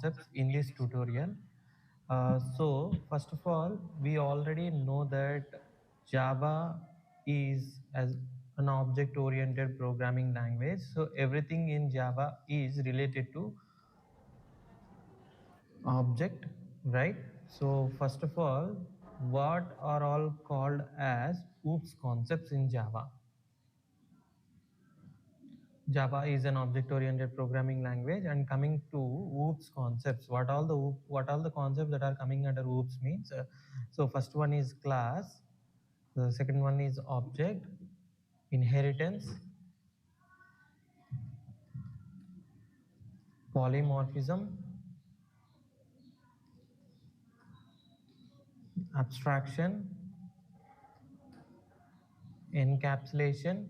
concepts in this tutorial. So first of all, we already know that Java is as an object-oriented programming language. So everything in Java is related to object, right? So first of all, what are all called as OOPS concepts in Java? Java is an object-oriented programming language, and coming to OOPS concepts, what all the concepts that are coming under OOPS means. So first one is class, the second one is object, inheritance, polymorphism, abstraction, encapsulation,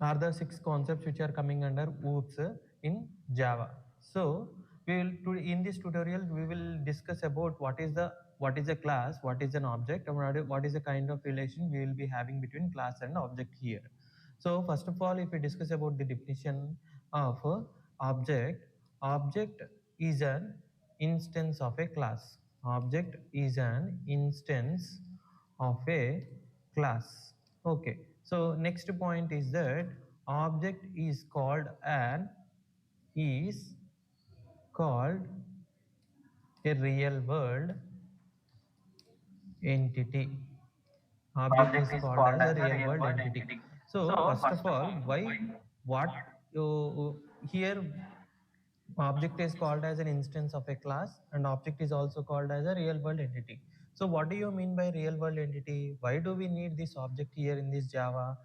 are the six concepts which are coming under OOPS in Java. So in this tutorial we will discuss about what is a class, what is an object, and what is the kind of relation we will be having between class and object here. So first of all, if we discuss about the definition of object, object is an instance of a class. Object is an instance of a class. Okay, so next point is that object is called a real world entity. Object is called as a real world entity. So first of all, why what here object is called as an instance of a class, and object is also called as a real world entity. So what do you mean by real world entity? Why do we need this object here in this Java?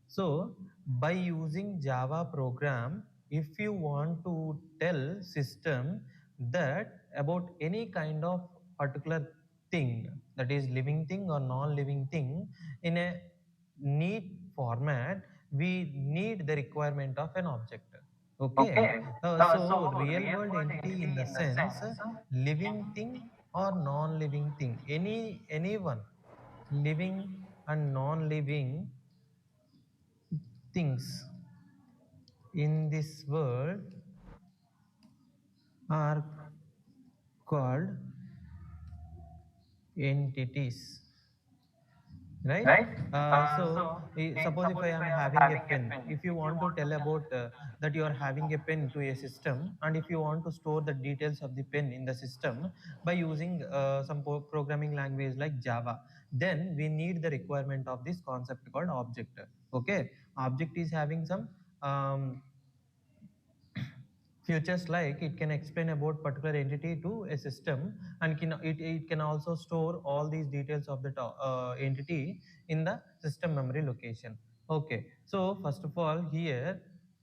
So by using Java program, if you want to tell system that about any kind of particular thing, that is living thing or non-living thing, in a neat format, we need the requirement of an object. Okay, so real world entity in the sense living thing or non-living thing, anyone living and non-living things in this world are called entities, right? Suppose if I am having a pen, if you want to tell about that you are having a pen to a system, and if you want to store the details of the pen in the system by using some programming language like Java, then we need the requirement of this concept called object. Okay, object is having some features like it can explain about particular entity to a system, and it can also store all these details of the entity in the system memory location. Okay, so first of all here,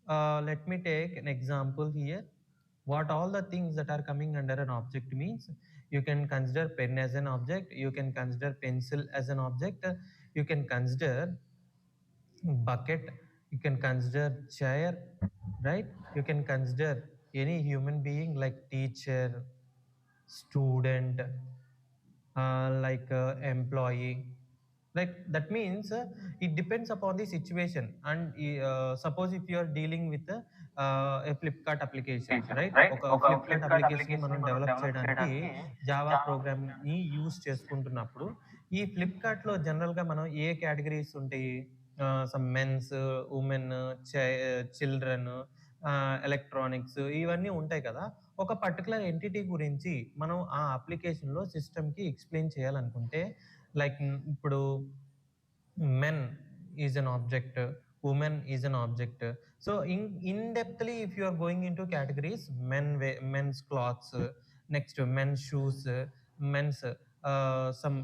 let me take an example here. What all the things that are coming under an object means, you can consider pen as an object, you can consider pencil as an object, you can consider bucket, you can consider chair, right? You can consider any human being like teacher, student, like employee. Like that means it depends upon the situation. And suppose if you are dealing with a Flipkart applications, right? ఒక Flipkart application ని మనం develop చేయడానికి Java programme ని use చేసుకుంటున్నప్పుడు ఈ Flipkart లో general గా మనం ఏ కేటగిరీస్ ఉంటాయి? Some mens, women, children, electronics, ఇవన్నీ ఉంటాయి కదా. ఒక పర్టికులర్ ఎంటిటీ గురించి మనం ఆ అప్లికేషన్‌లో సిస్టమ్‌కి ఎక్స్‌ప్లెయిన్ చేయాలనుకుంటే, లైక్ ఇప్పుడు men is an object, woman is an object. So in depthly, if you are going into categories, men's clothes, next men's shoes, men's some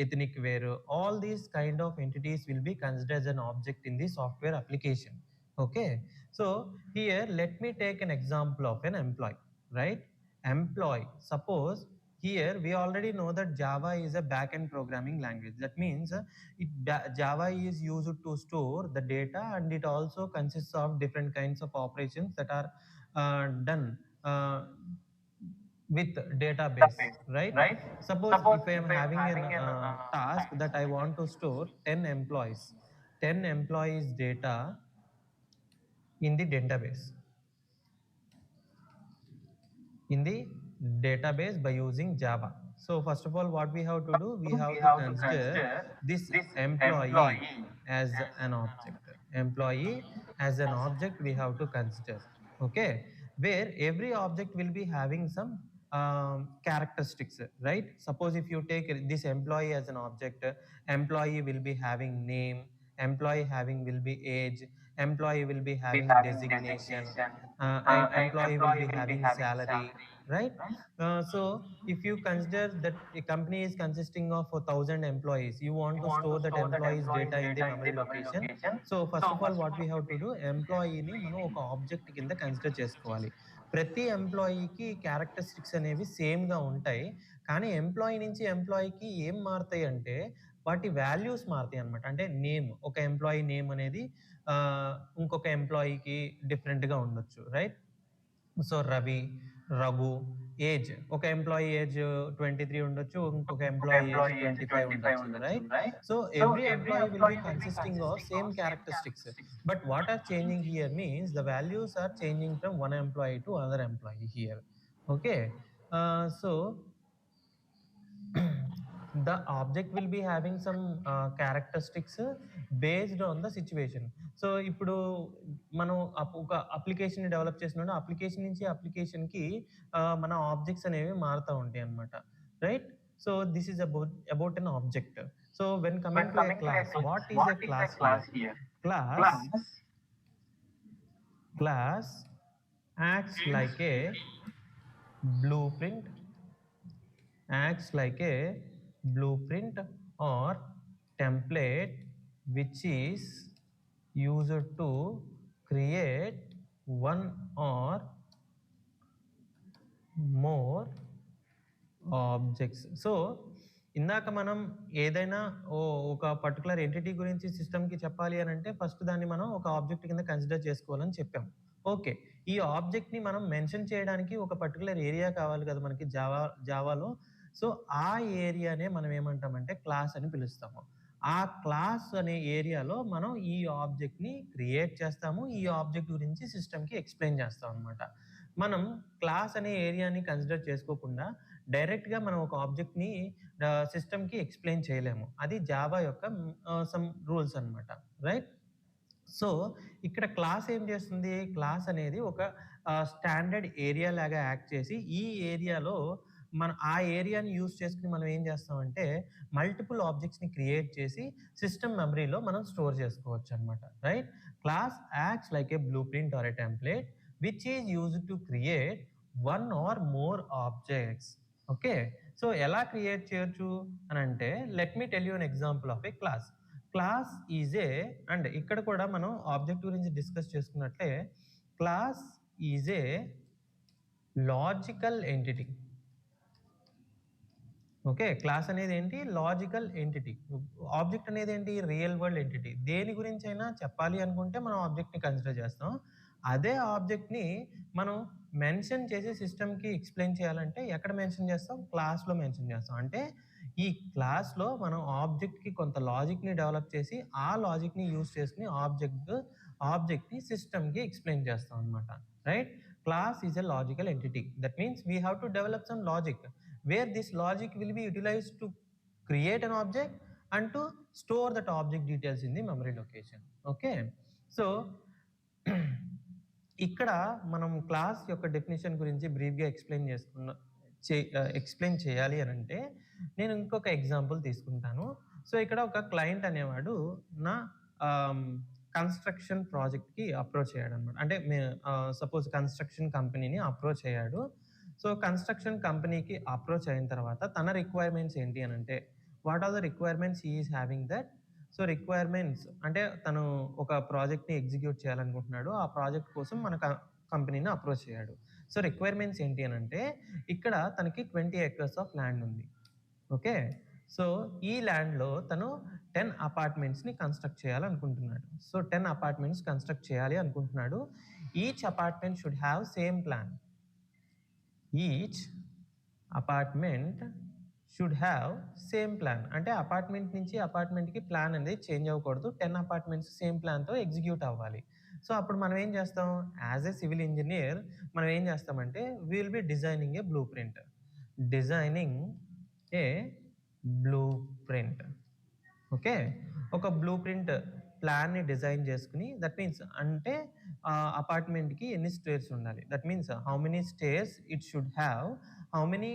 ethnic wear, all these kind of entities will be considered as an object in the software application. Okay, so here let me take an example of an employee, right? Employee, suppose here we already know that Java is a backend programming language. That means Java is used to store the data, and it also consists of different kinds of operations that are done with database, right? Suppose if I am having a task that I want to store 10 employees, 10 employees data in the database. in the database by using Java. So first of all, what we have to do, we have to consider this employee as an object. Employee as an object we have to consider. Okay, where every object will be having some characteristics, right? Suppose if you take this employee as an object, employee will be having name, employee having will be age, employee will be having designation, employee will be having salary, right? So if you consider that a company is consisting of 1,000 employees, you want to store that employees data in the memory location. So first of all what we have to do, ఎంప్లాయీని మనం ఒక object కింద consider చేసుకోవాలి. ప్రతి ఎంప్లాయీకి characteristics అనేవి సేమ్గా ఉంటాయి, కానీ employee నుంచి ఎంప్లాయీకి ఏం మారుతాయి అంటే వాటి వాల్యూస్ మారుతాయి అనమాట. అంటే నేమ్, ఒక ఎంప్లాయీ నేమ్ అనేది ఇంకొక ఎంప్లాయీకి డిఫరెంట్గా ఉండొచ్చు, right? So Ravi, Raghu, age, ఒక ఎంప్లాయీ ఏజ్ 23 ఉండొచ్చు, ఇంకొక ఎంప్లాయీ ఏజ్ 25 ఉండొచ్చు, right? So every employee will be consisting of same characteristics, but what are changing here means the values are changing from one employee to another employee here. Okay, so the object will be having some characteristics based on the situation. So ఇప్పుడు మనం ఒక application develop చేసినప్పుడు application నుంచి అప్లికేషన్కి మన objects అనేవి మారుతూ ఉంటాయి అన్నమాట, right? So this is about an object. So when coming to A class, what is a class here? Class acts like a blueprint, or template which is used to create one or more objects. So ఇందాక మనం ఏదైనా ఒక particular entity గురించి సిస్టమ్కి చెప్పాలి అని అంటే first దాన్ని మనం ఒక ఆబ్జెక్ట్ కింద కన్సిడర్ చేసుకోవాలని చెప్పాం. ఓకే, ఈ ఆబ్జెక్ట్ని మనం మెన్షన్ చేయడానికి ఒక పర్టికులర్ ఏరియా కావాలి కదా మనకి జావాలో. సో ఆ ఏరియానే మనం ఏమంటామంటే క్లాస్ అని పిలుస్తాము. ఆ క్లాస్ అనే ఏరియాలో మనం ఈ ఆబ్జెక్ట్ని క్రియేట్ చేస్తాము, ఈ ఆబ్జెక్ట్ గురించి సిస్టమ్కి ఎక్స్ప్లెయిన్ చేస్తాం అనమాట. మనం క్లాస్ అనే ఏరియాని కన్సిడర్ చేసుకోకుండా డైరెక్ట్గా మనం ఒక ఆబ్జెక్ట్ని సిస్టమ్కి ఎక్స్ప్లెయిన్ చేయలేము. అది జావా యొక్క సమ్ రూల్స్ అనమాట, రైట్? సో ఇక్కడ క్లాస్ ఏం చేస్తుంది, క్లాస్ అనేది ఒక స్టాండర్డ్ ఏరియా లాగా యాక్ట్ చేసి ఈ ఏరియాలో ఆ ఏరియాని యూజ్ చేసుకుని మనం ఏం చేస్తామంటే మల్టిపుల్ ఆబ్జెక్ట్స్ని క్రియేట్ చేసి సిస్టమ్ మెమరీలో మనం స్టోర్ చేసుకోవచ్చు అనమాట, right? Class acts like a blueprint or a template which is used to create one or more objects. Okay, so ఎలా క్రియేట్ చేయొచ్చు అని అంటే let me tell you an example of a class. Class is a, and ఇక్కడ కూడా మనం object గురించి discuss చేసుకున్నట్లే class is a logical entity. Okay, class అనేది ఏంటి? Logical entity. ఆబ్జెక్ట్ అనేది ఏంటి? Real world entity. దేని గురించి అయినా చెప్పాలి అనుకుంటే మనం ఆబ్జెక్ట్ని కన్సిడర్ చేస్తాం. అదే ఆబ్జెక్ట్ని మనం మెన్షన్ చేసి సిస్టమ్కి ఎక్స్ప్లెయిన్ చేయాలంటే ఎక్కడ మెన్షన్ చేస్తాం? క్లాస్లో మెన్షన్ చేస్తాం. అంటే ఈ క్లాస్లో మనం ఆబ్జెక్ట్కి కొంత లాజిక్ని డెవలప్ చేసి ఆ లాజిక్ని యూజ్ చేసుకుని ఆబ్జెక్ట్ని సిస్టమ్కి ఎక్స్ప్లెయిన్ చేస్తాం అనమాట, right? Class is a logical entity. That means we have to develop some logic where this logic will be utilized to create an object and to store that object details in the memory location. Okay, so ఇక్కడ మనం class యొక్క definition గురించి బ్రీఫ్గా explain చేయాలి అని అంటే నేను ఇంకొక ఎగ్జాంపుల్ తీసుకుంటాను. సో ఇక్కడ ఒక క్లయింట్ అనేవాడు నా కన్స్ట్రక్షన్ ప్రాజెక్ట్కి అప్రోచ్ అయ్యాడు అనమాట. అంటే సపోజ్ కన్స్ట్రక్షన్ కంపెనీని అప్రోచ్ అయ్యాడు. సో కన్స్ట్రక్షన్ కంపెనీకి అప్రోచ్ అయిన తర్వాత తన రిక్వైర్మెంట్స్ ఏంటి అని అంటే what are the requirements he is having that. So requirements అంటే తను ఒక ప్రాజెక్ట్ని ఎగ్జిక్యూట్ చేయాలనుకుంటున్నాడు, ఆ ప్రాజెక్ట్ కోసం మన కంపెనీని అప్రోచ్ అయ్యాడు. సో రిక్వైర్మెంట్స్ ఏంటి అని అంటే ఇక్కడ తనకి 20 acres ఆఫ్ ల్యాండ్ ఉంది. ఓకే, సో ఈ ల్యాండ్లో తను 10 అపార్ట్మెంట్స్ని కన్స్ట్రక్ట్ చేయాలనుకుంటున్నాడు. సో 10 అపార్ట్మెంట్స్ కన్స్ట్రక్ట్ చేయాలి అనుకుంటున్నాడు. Each apartment should have same plan. Each apartment should have same plan. అంటే అపార్ట్మెంట్ నుంచి అపార్ట్మెంట్కి ప్లాన్ అనేది చేంజ్ అవ్వకూడదు. 10 అపార్ట్మెంట్స్ సేమ్ ప్లాన్తో ఎగ్జిక్యూట్ అవ్వాలి. సో అప్పుడు మనం ఏం చేస్తాం, యాజ్ ఏ సివిల్ ఇంజనీర్ మనం ఏం చేస్తామంటే will be designing a blueprint. Designing a blueprint. Okay. ఒక బ్లూ ప్రింట్ ప్లాన్‌ని డిజైన్ చేసుకొని, దట్ మీన్స్ అంటే అపార్ట్మెంట్‌కి ఎన్ని స్టేర్స్ ఉండాలి. That means how many stairs it should have, how many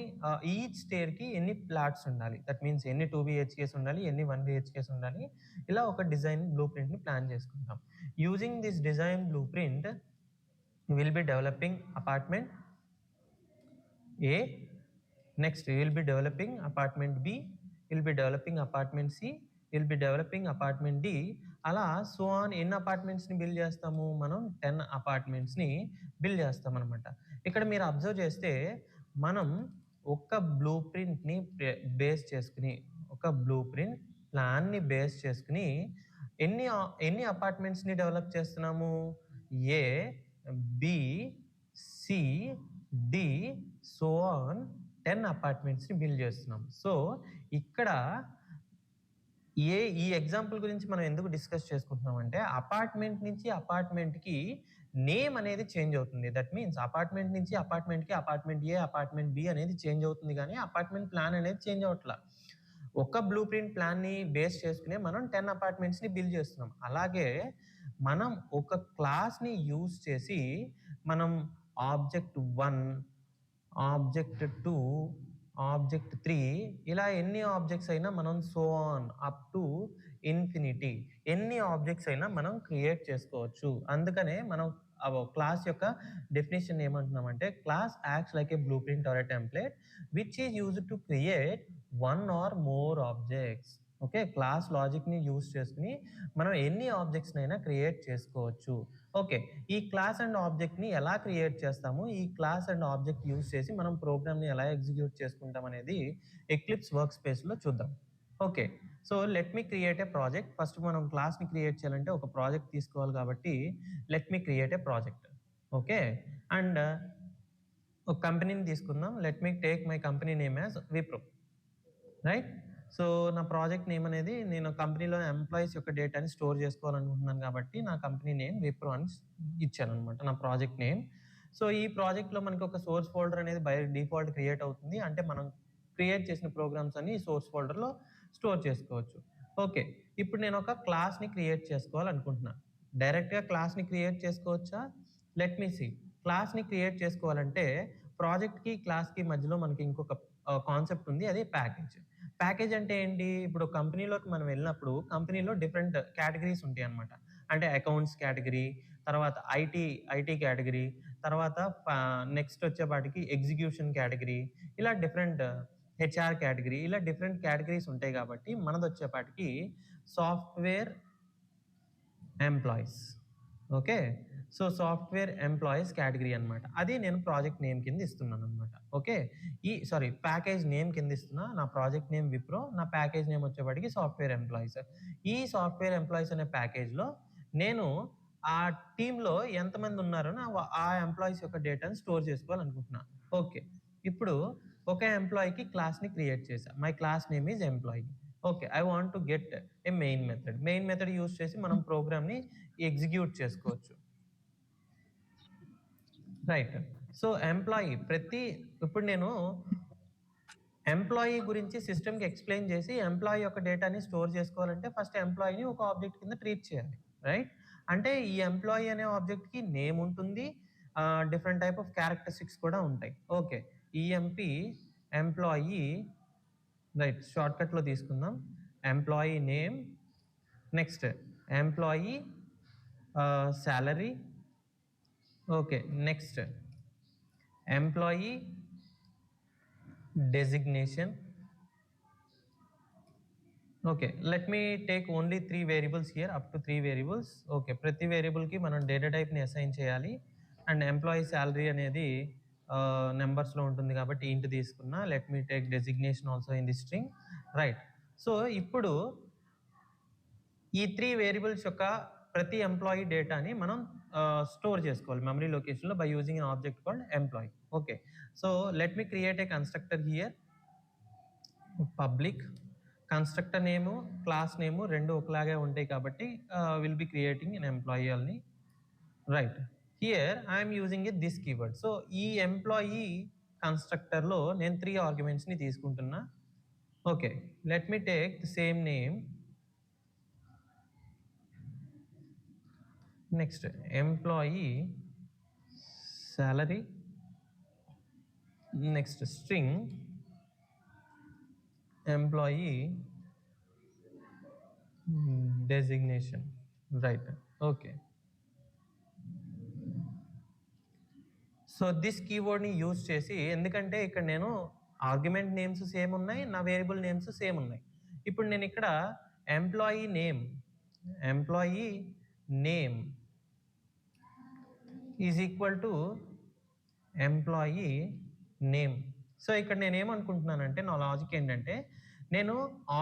each స్టేర్‌కి ఎన్ని ఫ్లాట్స్ ఉండాలి. దట్ మీన్స్ ఎన్ని 2 బీహెచ్‌కేస్ ఉండాలి, ఎన్ని 1 బీహెచ్‌కేస్ ఉండాలి. ఇలా ఒక డిజైన్ బ్లూ ప్రింట్‌ని ప్లాన్ చేసుకుంటాం. Using this design blue print will be developing apartment A. Next, we will be developing apartment B, we'll be developing apartment C, we'll be developing apartment D. అలా so on ఎన్ని అపార్ట్మెంట్స్‌ని build చేస్తాము మనం? 10 అపార్ట్మెంట్స్‌ని build చేస్తామనమాట. ఇక్కడ మీరు observe చేస్తే మనం ఒక బ్లూ ప్రింట్‌ని బేస్ చేసుకొని, ఒక బ్లూ ప్రింట్ ప్లాన్‌ని బేస్ చేసుకొని ఎన్ని అపార్ట్మెంట్స్‌ని డెవలప్ చేస్తున్నాము? A, B, C, D so on 10 అపార్ట్మెంట్స్‌ని బిల్డ్ చేస్తున్నాం. సో, ఇక్కడ ఈ ఎగ్జాంపుల్ గురించి మనం ఎందుకు డిస్కస్ చేసుకుంటున్నామంటే, అపార్ట్మెంట్ నుంచి అపార్ట్మెంట్‌కి నేమ్ అనేది చేంజ్ అవుతుంది. దట్ మీన్స్ అపార్ట్మెంట్ నుంచి అపార్ట్మెంట్‌కి అపార్ట్మెంట్ ఏ, అపార్ట్మెంట్ బి అనేది చేంజ్ అవుతుంది గానీ, అపార్ట్మెంట్ ప్లాన్ అనేది చేంజ్ అవ్వట్ల. ఒక బ్లూ ప్రింట్ ప్లాన్‌ని బేస్ చేసుకునే మనం 10 అపార్ట్మెంట్స్‌ని బిల్డ్ చేస్తున్నాం. అలాగే మనం ఒక క్లాస్‌ని యూజ్ చేసి మనం ఆబ్జెక్ట్ 1, ఆబ్జెక్ట్ 2, ఆబ్జెక్ట్ 3 ఇలా ఎన్ని ఆబ్జెక్ట్స్ అయినా మనం so on up to infinity ఎన్ని ఆబ్జెక్ట్స్ అయినా మనం క్రియేట్ చేసుకోవచ్చు. అందుకనే మనం క్లాస్ యొక్క డెఫినిషన్ ఏమంటున్నామంటే, class acts like a blueprint or a template which is used to create 1 or more objects. Okay. Class లాజిక్‌ని యూజ్ చేసుకొని మనం ఎన్ని ఆబ్జెక్ట్స్‌నైనా క్రియేట్ చేసుకోవచ్చు. ఓకే. ఈ క్లాస్ అండ్ ఆబ్జెక్ట్‌ని ఎలా క్రియేట్ చేస్తాము? ఈ క్లాస్ అండ్ ఆబ్జెక్ట్ యూజ్ చేసి మనం ప్రోగ్రామ్‌ని ఎలా ఎగ్జిక్యూట్ చేసుకుంటాం అనేది ఎక్లిప్స్ వర్క్ స్పేస్‌లో చూద్దాం. Okay. So, let me create a project. First మనం క్లాస్‌ని క్రియేట్ చేయాలంటే ఒక ప్రాజెక్ట్ తీసుకోవాలి కాబట్టి let me create a project. Okay. And ఒక కంపెనీని తీసుకుందాం. Let me take my company name as Wipro. Right. So నా ప్రాజెక్ట్ నేమ్ అనేది నేను కంపెనీలో ఎంప్లాయీస్ యొక్క డేటాని స్టోర్ చేసుకోవాలనుకుంటున్నాను కాబట్టి నా కంపెనీ నేమ్ విప్రో అని ఇచ్చాననమాట నా ప్రాజెక్ట్ నేమ్. సో ఈ ప్రాజెక్ట్‌లో మనకి ఒక సోర్స్ ఫోల్డర్ అనేది బై డిఫాల్ట్ క్రియేట్ అవుతుంది. అంటే మనం క్రియేట్ చేసిన ప్రోగ్రామ్స్ అన్ని ఈ సోర్స్ ఫోల్డర్‌లో స్టోర్ చేసుకోవచ్చు. ఓకే. ఇప్పుడు నేను ఒక క్లాస్‌ని క్రియేట్ చేసుకోవాలనుకుంటున్నా. డైరెక్ట్‌గా క్లాస్‌ని క్రియేట్ చేసుకోవచ్చా? Let me see. క్లాస్‌ని క్రియేట్ చేసుకోవాలంటే ప్రాజెక్ట్‌కి, క్లాస్‌కి మధ్యలో మనకి ఇంకొక కాన్సెప్ట్ ఉంది. అదే ప్యాకేజ్. ప్యాకేజ్ అంటే ఏంటి? ఇప్పుడు కంపెనీలోకి మనం వెళ్ళినప్పుడు కంపెనీలో డిఫరెంట్ కేటగరీస్ ఉంటాయన్నమాట. అంటే అకౌంట్స్ కేటగరీ, తర్వాత ఐటీ కేటగరీ, తర్వాత నెక్స్ట్ వచ్చేపాటికి ఎగ్జిక్యూషన్ కేటగరీ, ఇలా డిఫరెంట్ హెచ్ఆర్ కేటగరీ, ఇలా డిఫరెంట్ కేటగరీస్ ఉంటాయి కాబట్టి మనదొచ్చేపాటికి software employees. Okay. So, software employees category అనమాట. అది నేను ప్రాజెక్ట్ నేమ్ కింద ఇస్తున్నాననమాట. ఓకే. ప్యాకేజ్ నేమ్ కింద ఇస్తున్నా. నా ప్రాజెక్ట్ నేమ్ విప్రో. నా ప్యాకేజ్ నేమ్ వచ్చేపాటికి సాఫ్ట్‌వేర్ ఎంప్లాయీస్. ఈ సాఫ్ట్‌వేర్ ఎంప్లాయీస్ అనే ప్యాకేజ్‌లో నేను ఆ టీమ్‌లో ఎంతమంది ఉన్నారో ఆ ఎంప్లాయీస్ యొక్క డేటాని స్టోర్ చేసుకోవాలనుకుంటున్నా. ఓకే. ఇప్పుడు ఒక ఎంప్లాయీకి క్లాస్‌ని క్రియేట్ చేశా. My class name is employee. Okay. I want to get a main method. Main method use చేసి మనం ప్రోగ్రామ్‌ని ఎగ్జిక్యూట్ చేసుకోవచ్చు. రైట్. సో, ఇప్పుడు నేను ఎంప్లాయీ గురించి సిస్టమ్‌కి ఎక్స్‌ప్లెయిన్ చేసి, ఎంప్లాయీ యొక్క డేటాని స్టోర్ చేసుకోవాలంటే ఫస్ట్ ఎంప్లాయీని ఒక ఆబ్జెక్ట్ కింద ట్రీట్ చేయాలి. రైట్? అంటే ఈ ఎంప్లాయీ అనే ఆబ్జెక్ట్‌కి నేమ్ ఉంటుంది. డిఫరెంట్ టైప్ ఆఫ్ క్యారెక్టరిస్టిక్స్ కూడా ఉంటాయి. ఓకే. EMP employee right. షార్ట్‌కట్‌లో తీసుకుందాం. Employee name, next employee salary. Okay. Next employee designation. Okay. Let me take only 3 variables here. Up to 3 variables. Okay. ప్రతి వేరియబుల్‌కి మనం డేటా టైప్‌ని అసైన్ చేయాలి. అండ్ ఎంప్లాయీ సాలరీ అనేది నంబర్స్‌లో ఉంటుంది కాబట్టి ఇంట్ తీసుకున్నా. Let me take designation also in the string. Right. So, ఇప్పుడు ఈ 3 వేరియబుల్స్ యొక్క ప్రతి ఎంప్లాయీ డేటాని మనం స్టోర్ చేసుకోవాలి మెమరీ లొకేషన్‌లో by using an object called employee. Okay. So, let me create a constructor here. Public constructor name, class name 2 ఒకలాగే ఉంటాయి కాబట్టి will be creating an employee only. right. Here I am using this keyword. So ఈ employee constructor లో నేను 3 arguments ని తీసుకుంటున్నా. Okay, let me take the same name. Next employee salary, next string employee designation, right? Okay, so this కీవర్డ్ని use చేసి, ఎందుకంటే ఇక్కడ నేను ఆర్గ్యుమెంట్ నేమ్స్ సేమ్ ఉన్నాయి, నా వేరియబుల్ నేమ్స్ సేమ్ ఉన్నాయి. ఇప్పుడు నేను ఇక్కడ employee name is equal to employee name. So ఇక్కడ నేను ఏమనుకుంటున్నానంటే, నా లాజిక్ ఏంటంటే, నేను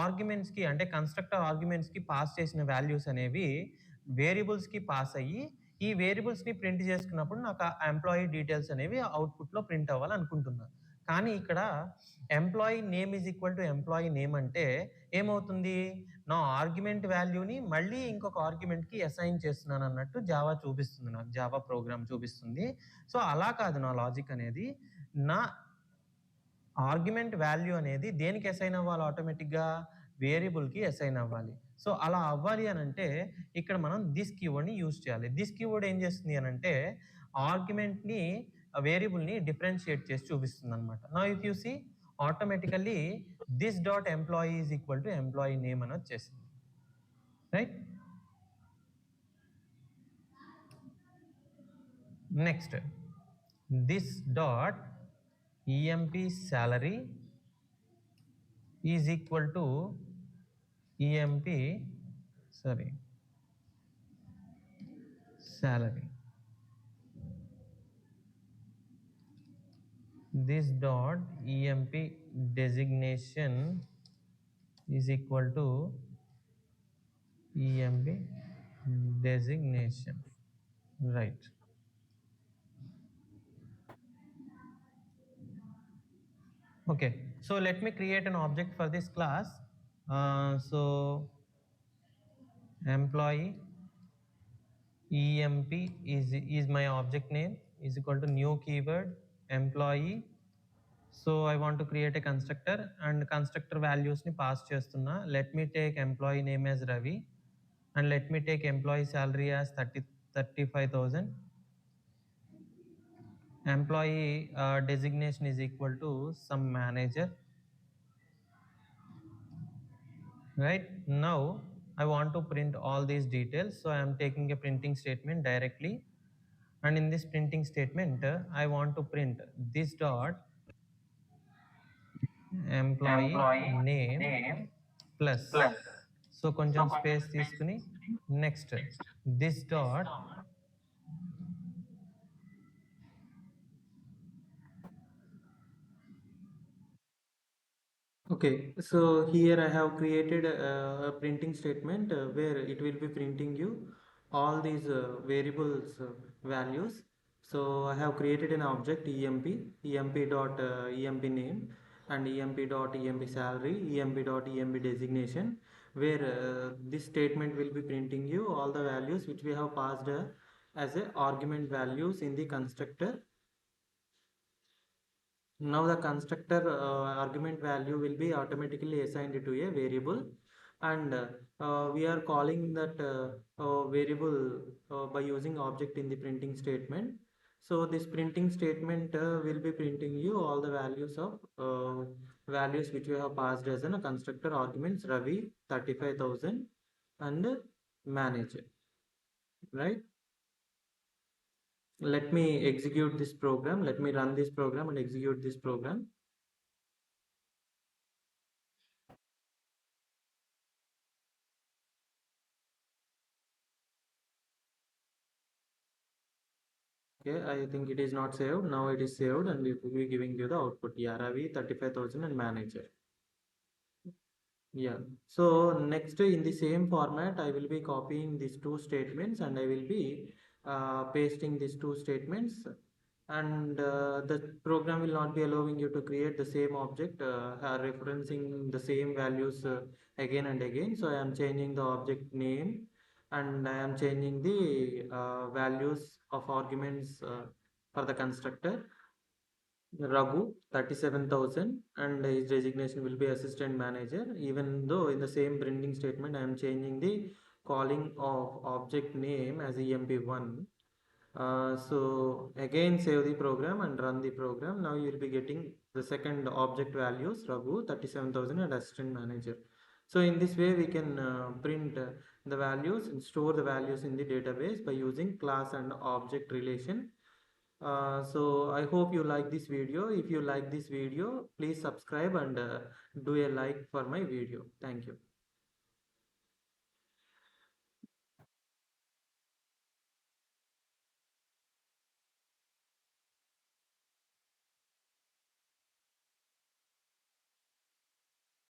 ఆర్గ్యుమెంట్స్కి అంటే కన్స్ట్రక్టర్ ఆర్గ్యుమెంట్స్కి పాస్ చేసిన వాల్యూస్ అనేవి వేరియబుల్స్కి పాస్ అయ్యి ఈ వేరియబుల్స్ని ప్రింట్ చేసుకున్నప్పుడు నాకు ఆ ఎంప్లాయీ డీటెయిల్స్ అనేవి అవుట్పుట్లో ప్రింట్ అవ్వాలనుకుంటున్నాను. కానీ ఇక్కడ employee name is equal to employee name అంటే ఏమవుతుంది, నా ఆర్గ్యుమెంట్ వాల్యూని మళ్ళీ ఇంకొక ఆర్గ్యుమెంట్కి అసైన్ చేస్తున్నాను అన్నట్టు జావా చూపిస్తుంది, నాకు జావా ప్రోగ్రామ్ చూపిస్తుంది. సో అలా కాదు నా లాజిక్ అనేది. నా ఆర్గ్యుమెంట్ వాల్యూ అనేది దేనికి అసైన్ అవ్వాలి, ఆటోమేటిక్గా వేరియబుల్కి అసైన్ అవ్వాలి. సో అలా అవ్వాలి అని అంటే ఇక్కడ మనం దిస్ కీవర్డ్ని యూజ్ చేయాలి. దిస్ కీవర్డ్ ఏం చేస్తుంది అని అంటే ఆర్గ్యుమెంట్ని వేరియబుల్ని డిఫరెన్షియేట్ చేసి చూపిస్తుంది అనమాట. నా if you see automatically this dot employee is equal to employee name అని వచ్చేసింది, right? Next this dot emp salary is equal to emp salary. This dot emp designation is equal to emp designation, right? Okay, so let me create an object for this class. So employee emp is my object name is equal to new keyword employee. So I want to create a constructor and constructor values ni pass chestunna. Let me take employee name as Ravi and let me take employee salary as 35,000. Employee designation is equal to some manager. Right now I want to print all these details, so I am taking a printing statement directly, and in this printing statement I want to print this dot employee name plus, so కొంచెం space తీసుకుని next this dot Okay, so here I have created a printing statement where it will be printing you all these variables values. So I have created an object emp dot emp name and emp dot emp salary, emp dot emp designation, where this statement will be printing you all the values which we have passed as a argument values in the constructor. Now the constructor argument value will be automatically assigned to a variable, and we are calling that variable by using object in the printing statement. So this printing statement will be printing you all the values of values which we have passed as a constructor arguments Ravi 35,000 and manager, right? Let me execute this program. Let me run this program and execute this program. Okay, I think it is not saved. Now it is saved and it will be giving you the output. Yeah, Ravi 35,000 and manager. Yeah. So next in the same format, I will be copying these two statements and I will be pasting these two statements, and the program will not be allowing you to create the same object referencing the same values again and again. So I am changing the object name and I am changing the values of arguments for the constructor. Raghu, 37,000, and his designation will be assistant manager. Even though in the same printing statement, I am changing the calling of object name as EMP1. So again, save the program and run the program. Now you will be getting the second object values, Raghu, 37,000 and assistant manager. So in this way, we can print the values and store the values in the database by using class and object relation. So I hope you like this video. If you like this video, please subscribe and do a like for my video. Thank you.